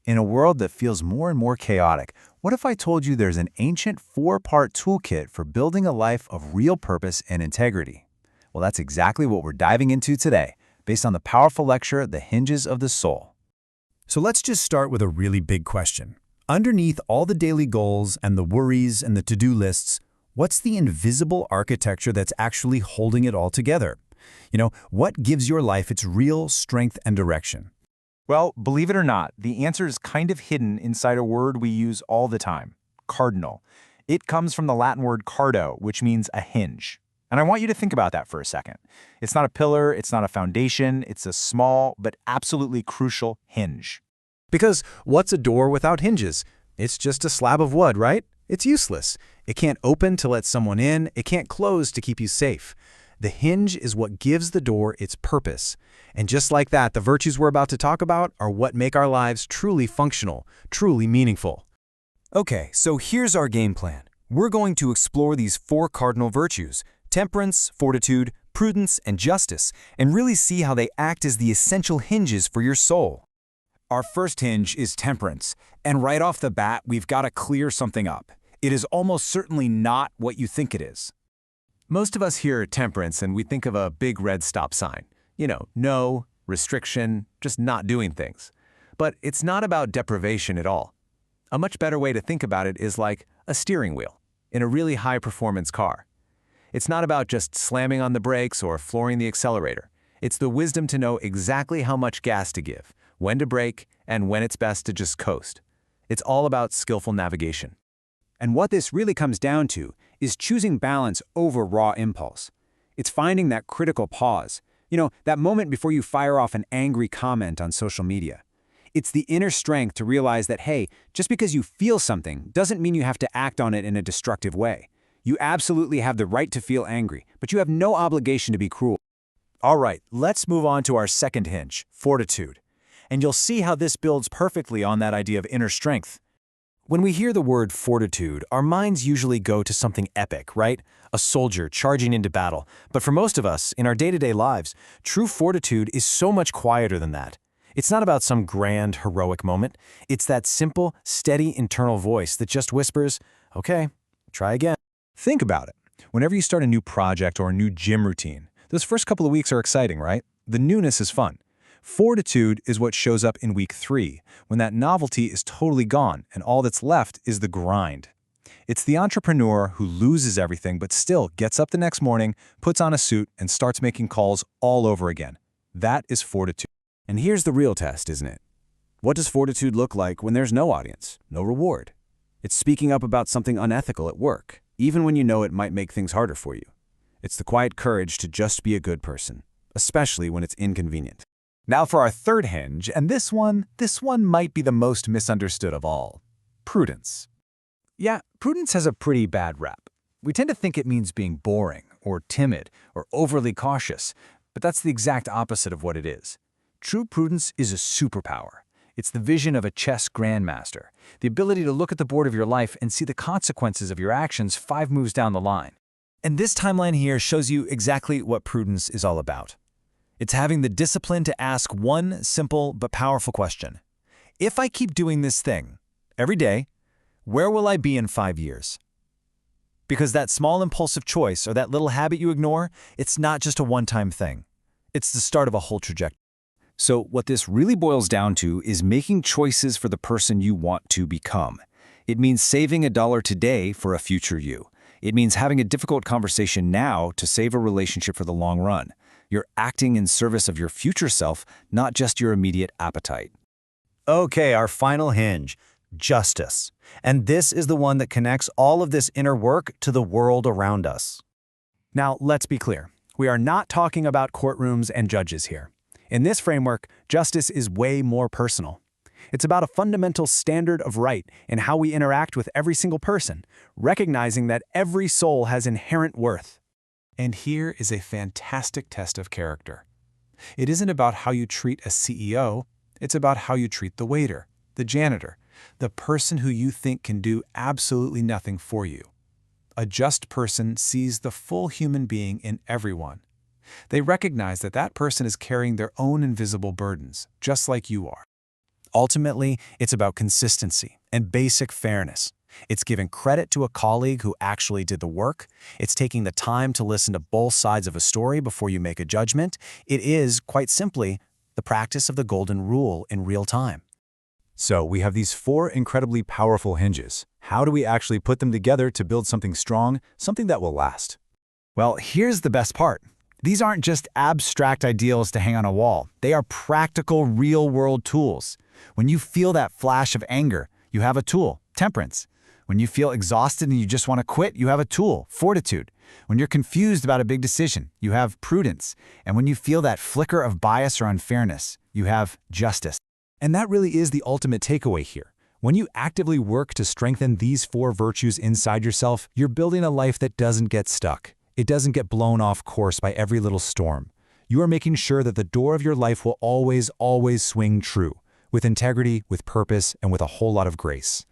In a world that feels more and more chaotic, what if I told you there's an ancient four-part toolkit for building a life of real purpose and integrity? Well, that's exactly what we're diving into today, based on the powerful lecture, The Hinges of the Soul. So let's just start with a really big question. Underneath all the daily goals and the worries and the to-do lists, what's the invisible architecture that's actually holding it all together? What gives your life its real strength and direction? Well, believe it or not, the answer is kind of hidden inside a word we use all the time, cardinal. It comes from the Latin word cardo, which means a hinge. And I want you to think about that for a second. It's not a pillar, it's not a foundation, it's a small but absolutely crucial hinge. Because what's a door without hinges? It's just a slab of wood, right? It's useless. It can't open to let someone in, it can't close to keep you safe. The hinge is what gives the door its purpose. And just like that, the virtues we're about to talk about are what make our lives truly functional, truly meaningful. Okay, so here's our game plan. We're going to explore these four cardinal virtues, temperance, fortitude, prudence, and justice, and really see how they act as the essential hinges for your soul. Our first hinge is temperance, and right off the bat, we've got to clear something up. It is almost certainly not what you think it is. Most of us hear temperance and we think of a big red stop sign. No, restriction, just not doing things. But it's not about deprivation at all. A much better way to think about it is like a steering wheel in a really high-performance car. It's not about just slamming on the brakes or flooring the accelerator. It's the wisdom to know exactly how much gas to give, when to brake, and when it's best to just coast. It's all about skillful navigation. And what this really comes down to is choosing balance over raw impulse. It's finding that critical pause, that moment before you fire off an angry comment on social media. It's the inner strength to realize that, hey, just because you feel something doesn't mean you have to act on it in a destructive way. You absolutely have the right to feel angry, but you have no obligation to be cruel. All right, let's move on to our second hinge, fortitude. And you'll see how this builds perfectly on that idea of inner strength. When we hear the word fortitude, our minds usually go to something epic, right? A soldier charging into battle. But for most of us, in our day-to-day lives, true fortitude is so much quieter than that. It's not about some grand, heroic moment. It's that simple, steady internal voice that just whispers, okay, try again. Think about it. Whenever you start a new project or a new gym routine, those first couple of weeks are exciting, right? The newness is fun. Fortitude is what shows up in week 3, when that novelty is totally gone and all that's left is the grind. It's the entrepreneur who loses everything but still gets up the next morning, puts on a suit, and starts making calls all over again. That is fortitude. And here's the real test, isn't it? What does fortitude look like when there's no audience, no reward? It's speaking up about something unethical at work, even when you know it might make things harder for you. It's the quiet courage to just be a good person, especially when it's inconvenient. Now for our third hinge, and this one might be the most misunderstood of all. Prudence. Yeah, prudence has a pretty bad rap. We tend to think it means being boring, or timid, or overly cautious, but that's the exact opposite of what it is. True prudence is a superpower. It's the vision of a chess grandmaster, the ability to look at the board of your life and see the consequences of your actions 5 moves down the line. And this timeline here shows you exactly what prudence is all about. It's having the discipline to ask one simple but powerful question. If I keep doing this thing every day, where will I be in 5 years? Because that small impulsive choice or that little habit you ignore, it's not just a one-time thing. It's the start of a whole trajectory. So what this really boils down to is making choices for the person you want to become. It means saving $1 today for a future you. It means having a difficult conversation now to save a relationship for the long run. You're acting in service of your future self, not just your immediate appetite. Okay, our final hinge, justice. And this is the one that connects all of this inner work to the world around us. Now, let's be clear. We are not talking about courtrooms and judges here. In this framework, justice is way more personal. It's about a fundamental standard of right in how we interact with every single person, recognizing that every soul has inherent worth. And here is a fantastic test of character. It isn't about how you treat a CEO, it's about how you treat the waiter, the janitor, the person who you think can do absolutely nothing for you. A just person sees the full human being in everyone. They recognize that that person is carrying their own invisible burdens, just like you are. Ultimately, it's about consistency and basic fairness. It's giving credit to a colleague who actually did the work. It's taking the time to listen to both sides of a story before you make a judgment. It is, quite simply, the practice of the golden rule in real time. So we have these 4 incredibly powerful hinges. How do we actually put them together to build something strong, something that will last? Well, here's the best part. These aren't just abstract ideals to hang on a wall. They are practical, real-world tools. When you feel that flash of anger, you have a tool, temperance. When you feel exhausted and you just want to quit, you have a tool, fortitude. When you're confused about a big decision, you have prudence. And when you feel that flicker of bias or unfairness, you have justice. And that really is the ultimate takeaway here. When you actively work to strengthen these 4 virtues inside yourself, you're building a life that doesn't get stuck. It doesn't get blown off course by every little storm. You are making sure that the door of your life will always, always swing true, with integrity, with purpose, and with a whole lot of grace.